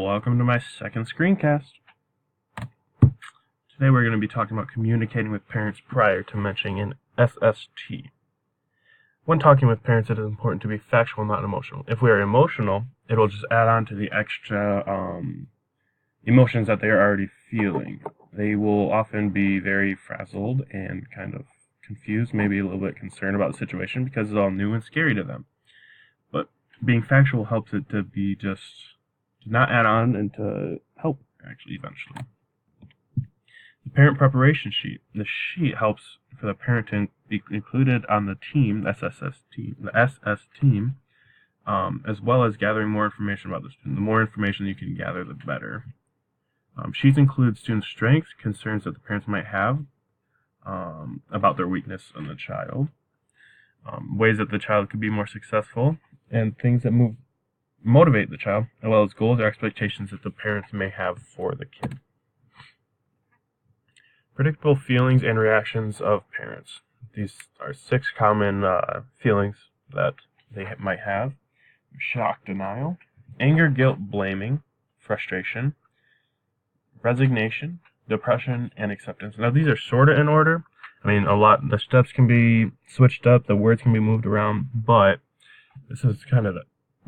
Welcome to my second screencast. Today we're going to be talking about communicating with parents prior to mentioning an SST. When talking with parents, it is important to be factual, not emotional. If we are emotional, it will just add on to the extra emotions that they are already feeling. They will often be very frazzled and kind of confused, maybe a little bit concerned about the situation because it's all new and scary to them. But being factual helps it to be just to not add on and to help actually eventually. The parent preparation sheet. The sheet helps for the parent to be included on the team, the SS team, as well as gathering more information about the student. The more information you can gather, the better. Sheets include student strengths, concerns that the parents might have about their weakness in the child, ways that the child could be more successful, and things that motivate the child, as well as goals or expectations that the parents may have for the kid. Predictable feelings and reactions of parents. These are 6 common feelings that they might have. Shock, denial, anger, guilt, blaming, frustration, resignation, depression, and acceptance. Now these are sort of in order. I mean, the steps can be switched up, the words can be moved around, but this is kind of the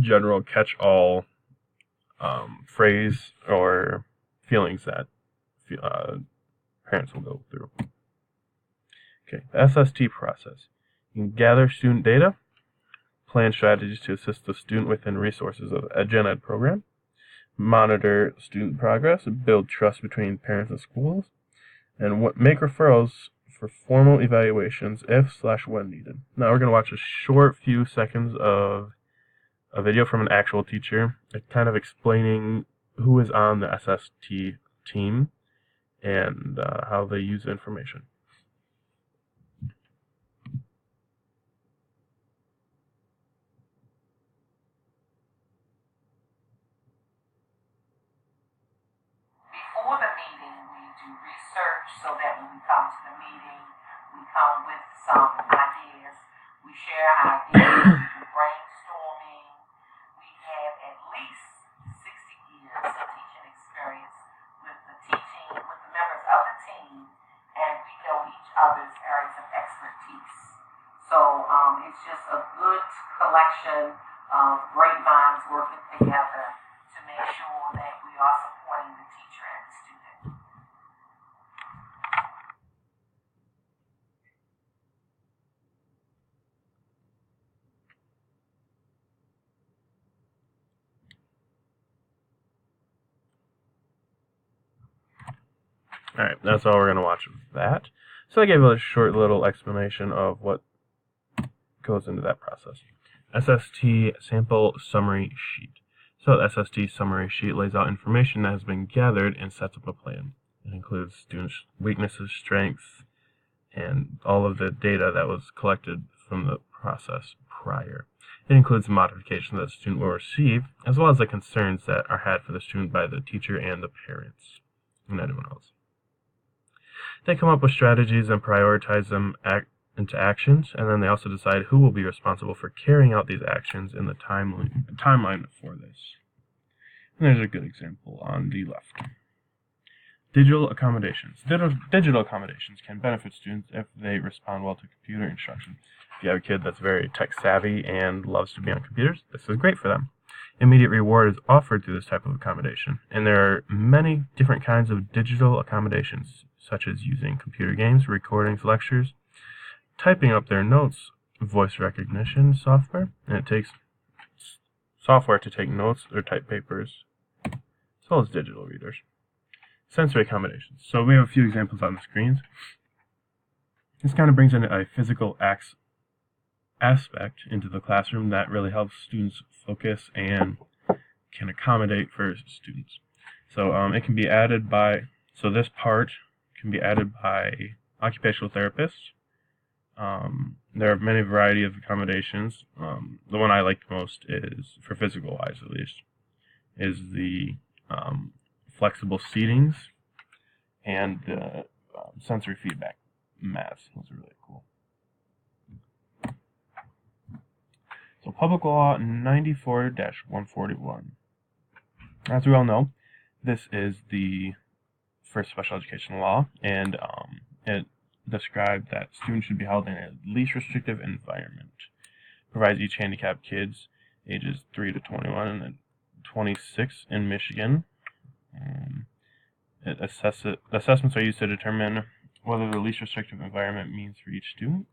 general catch-all phrase or feelings that parents will go through. Okay, the SST process. You can gather student data, plan strategies to assist the student within resources of a gen ed program, monitor student progress, build trust between parents and schools, and make referrals for formal evaluations if/when needed. Now we're going to watch a short few seconds of a video from an actual teacher, kind of explaining who is on the SST team and how they use the information. Before the meeting, we do research so that when we come to the meeting, we come with some ideas. We share ideas, we do brainstorming. We have at least 60 years of teaching experience with the members of the team, and we know each other's areas of expertise. So it's just a good collection of great minds working together to make sure that we are supporting the teacher and the student. Alright, that's all we're going to watch of that. So I gave a short little explanation of what goes into that process. SST Sample Summary Sheet. So the SST Summary Sheet lays out information that has been gathered and sets up a plan. It includes students' weaknesses, strengths, and all of the data that was collected from the process prior. It includes the modifications that the student will receive, as well as the concerns that are had for the student by the teacher and the parents, and anyone else. They come up with strategies and prioritize them into actions, and then they also decide who will be responsible for carrying out these actions in the timeline for this. And there's a good example on the left. Digital accommodations. Digital accommodations can benefit students if they respond well to computer instruction. If you have a kid that's very tech savvy and loves to be on computers, this is great for them. Immediate reward is offered through this type of accommodation, and there are many different kinds of digital accommodations, such as using computer games, recordings, lectures, typing up their notes, voice recognition software, and it takes software to take notes or type papers, as well as digital readers. Sensory accommodations. So we have a few examples on the screens. This kind of brings in a physical aspect into the classroom that really helps students focus and can accommodate for students. So it can be added by, so this part can be added by occupational therapists. There are many variety of accommodations. The one I like most is, for physical wise at least, is the flexible seatings and the sensory feedback mats. Those are really cool. So Public Law 94-141. As we all know, this is the first special education law, and it described that students should be held in a least restrictive environment. Provides each handicapped kids ages 3 to 21 and then 26 in Michigan. Assessments are used to determine whether the least restrictive environment means for each student.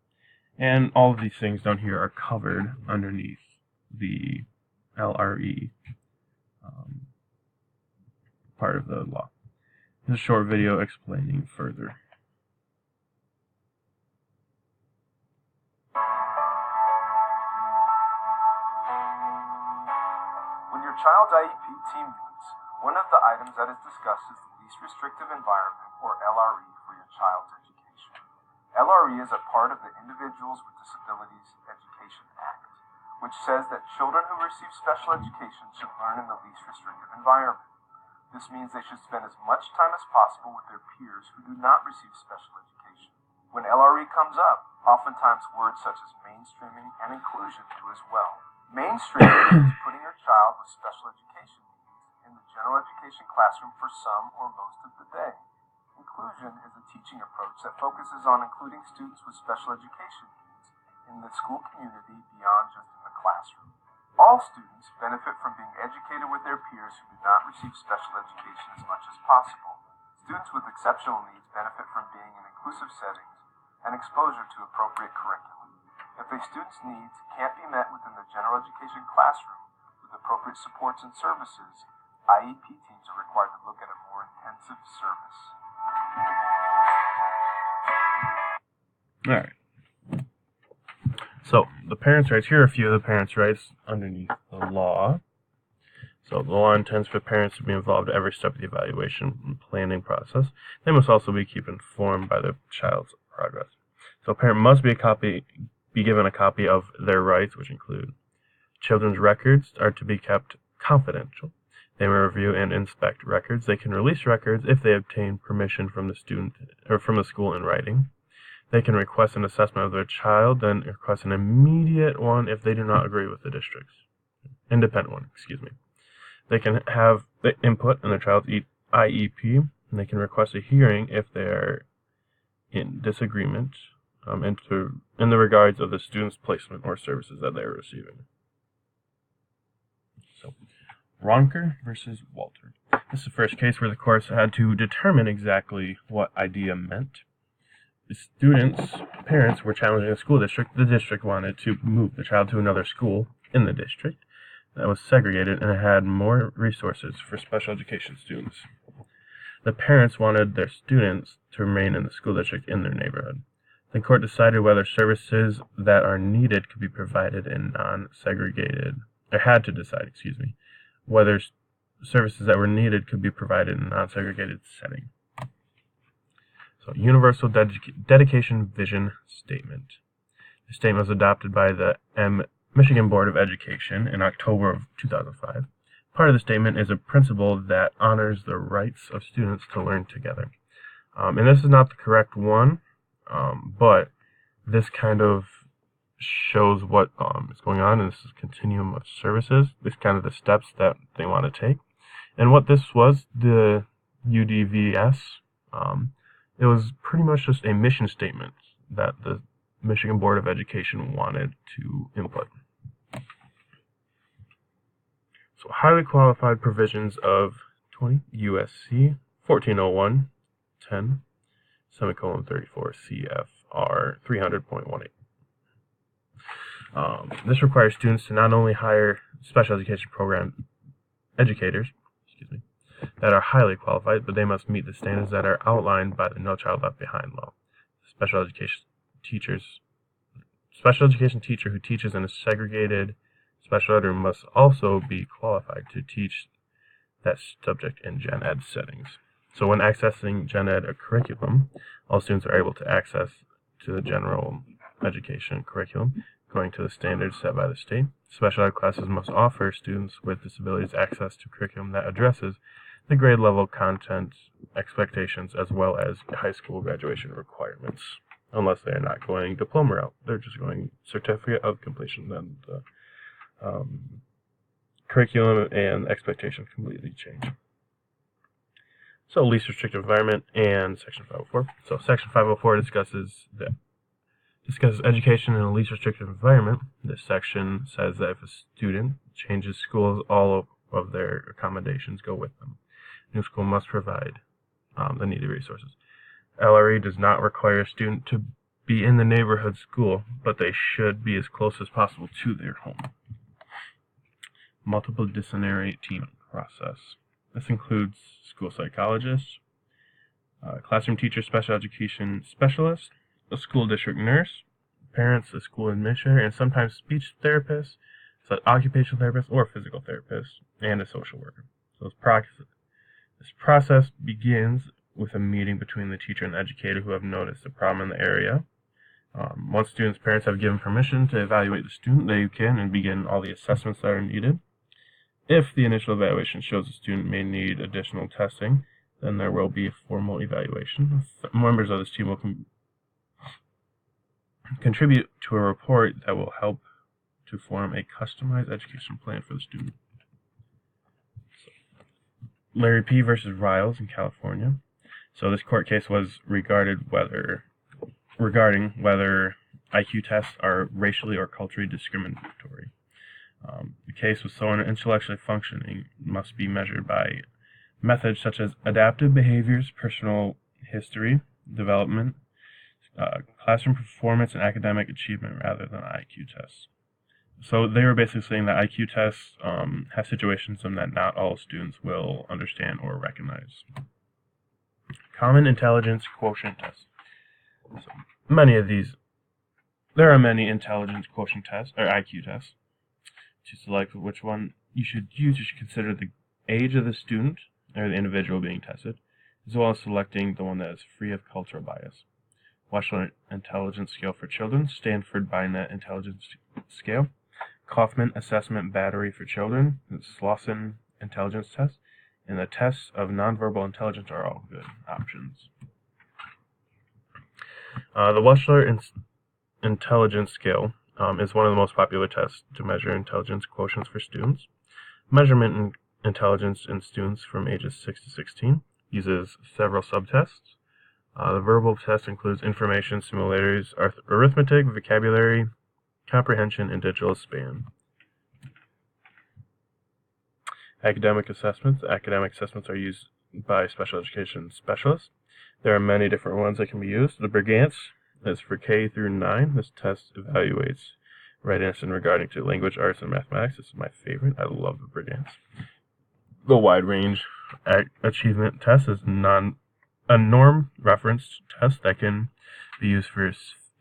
And all of these things down here are covered underneath the LRE part of the law. This is a short video explaining further. When your child's IEP team meets, one of the items that is discussed is the least restrictive environment, or LRE, for your child's education. LRE is a part of the Individuals with Disabilities Education Act, which says that children who receive special education should learn in the least restrictive environment. This means they should spend as much time as possible with their peers who do not receive special education. When LRE comes up, oftentimes words such as mainstreaming and inclusion do as well. Mainstreaming is putting your child with special education needs in the general education classroom for some or most of the day. Inclusion is a teaching approach that focuses on including students with special education needs in the school community beyond just in the classroom. All students benefit from being educated with their peers who do not receive special education as much as possible. Students with exceptional needs benefit from being in inclusive settings and exposure to appropriate curriculum. If a student's needs can't be met within the general education classroom with appropriate supports and services, IEP teams are required to look at a more intensive service. All right. So, the parents' rights, here are a few of the parents' rights underneath the law. So, the law intends for parents to be involved at every step of the evaluation and planning process. They must also be kept informed by their child's progress. So, a parent must be given a copy of their rights, which include children's records are to be kept confidential. They may review and inspect records. They can release records if they obtain permission from the student or from the school in writing. They can request an assessment of their child, then request an immediate one if they do not agree with the district's independent one. They can have the input in their child's IEP, and they can request a hearing if they are in disagreement in the regards of the student's placement or services that they are receiving. So, Ronker versus Walter. This is the first case where the courts had to determine exactly what idea meant. The students' parents were challenging the school district. The district wanted to move the child to another school in the district that was segregated and had more resources for special education students. The parents wanted their students to remain in the school district in their neighborhood. The court decided whether services that are needed could be provided in non-segregated, or had to decide, whether services that were needed could be provided in a non-segregated setting. So, Universal Dedication Vision Statement. The statement was adopted by the Michigan Board of Education in October of 2005. Part of the statement is a principle that honors the rights of students to learn together. And this is not the correct one, but this kind of shows what is going on in this continuum of services. This kind of the steps that they want to take. And what this was, the UDVS, it was pretty much just a mission statement that the Michigan Board of Education wanted to input. So, highly qualified provisions of 20 USC 1401-10, semicolon 34 CFR 300.18. This requires students to not only hire special education program educators, that are highly qualified, but they must meet the standards that are outlined by the No Child Left Behind law. Special education teacher who teaches in a segregated special ed room must also be qualified to teach that subject in gen ed settings. So when accessing gen ed curriculum, all students are able to access to the general education curriculum according to the standards set by the state. Special ed classes must offer students with disabilities access to curriculum that addresses the grade level content expectations as well as high school graduation requirements. Unless they are not going diploma route, they're just going certificate of completion. Then the curriculum and expectations completely change. So least restrictive environment and Section 504. So Section 504 discusses education in a least restrictive environment. This section says that if a student changes schools, all of their accommodations go with them. New school must provide the needed resources. LRE does not require a student to be in the neighborhood school, but they should be as close as possible to their home. Multidisciplinary team process. This includes school psychologists, classroom teacher, special education specialist, a school district nurse, parents, a school administrator, and sometimes speech therapists, so occupational therapist or physical therapist, and a social worker. So this process begins with a meeting between the teacher and the educator who have noticed a problem in the area. Once students' parents have given permission to evaluate the student, they can and begin all the assessments that are needed. If the initial evaluation shows the student may need additional testing, then there will be a formal evaluation. Members of this team will contribute to a report that will help to form a customized education plan for the student. Larry P. versus Riles in California. So this court case was regarding whether IQ tests are racially or culturally discriminatory. The case was so intellectually functioning must be measured by methods such as adaptive behaviors, personal history, development, classroom performance, and academic achievement rather than IQ tests. So they were basically saying that IQ tests have situations in that not all students will understand or recognize. Common intelligence quotient tests. So there are many intelligence quotient tests, or IQ tests. To select which one you should use, you should consider the age of the student, or the individual being tested, as well as selecting the one that is free of cultural bias. Wechsler Intelligence Scale for Children, Stanford Binet Intelligence Scale, Kaufman Assessment Battery for Children, the Slauson Intelligence Test, and the tests of nonverbal intelligence are all good options. The Wechsler Intelligence Scale is one of the most popular tests to measure intelligence quotients for students. Measurement in intelligence in students from ages 6 to 16 uses several subtests. The verbal test includes information simulators, arithmetic, vocabulary, comprehension, and digital span. Academic assessments. Academic assessments are used by special education specialists. There are many different ones that can be used. The Brigance is for K through 9. This test evaluates readiness in regarding to language, arts, and mathematics. This is my favorite. I love the Brigance. The Wide Range Achievement Test is a norm reference test that can be used for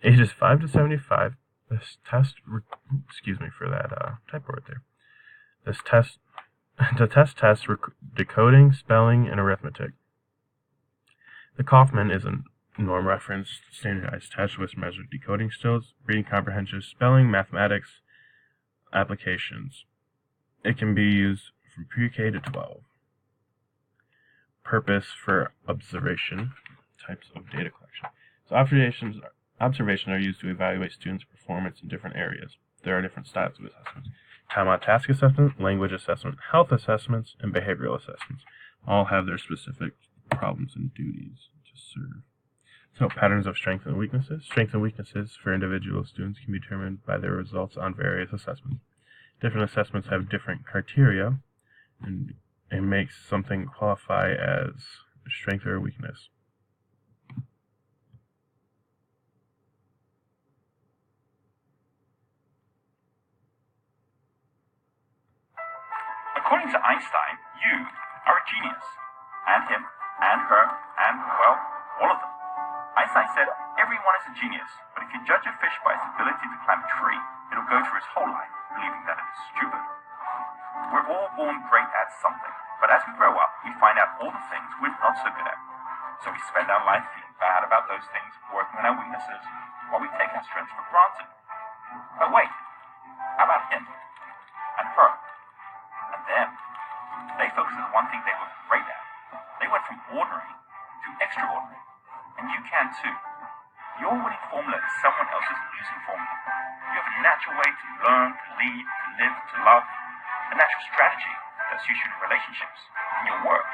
ages 5 to 75. This test, excuse me for that typo right there. The test tests decoding, spelling, and arithmetic. The Kaufman is a norm reference standardized test which measures decoding skills, reading comprehension, spelling, mathematics, applications. It can be used from pre-K to 12. Purpose for observation, types of data collection. So observations are used to evaluate students' performance in different areas. There are different styles of assessments. Time on task assessment, language assessment, health assessments, and behavioral assessments all have their specific problems and duties to serve. So patterns of strengths and weaknesses. Strengths and weaknesses for individual students can be determined by their results on various assessments. Different assessments have different criteria and makes something qualify as a strength or a weakness. According to Einstein, you are a genius. And him, and her, and, well, all of them. Einstein said, everyone is a genius, but if you judge a fish by its ability to climb a tree, it'll go through its whole life believing that it is stupid. We're all born great at something, but as we grow up, we find out all the things we're not so good at. So we spend our life feeling bad about those things, working on our weaknesses, while we take our strengths for granted. But wait, how about him? And her? And them? They focused on one thing they were great at. They went from ordinary to extraordinary. And you can too. Your winning formula is someone else's losing formula. You have a natural way to learn, to lead, to live, to love. a natural strategy that suits your relationships, in your work,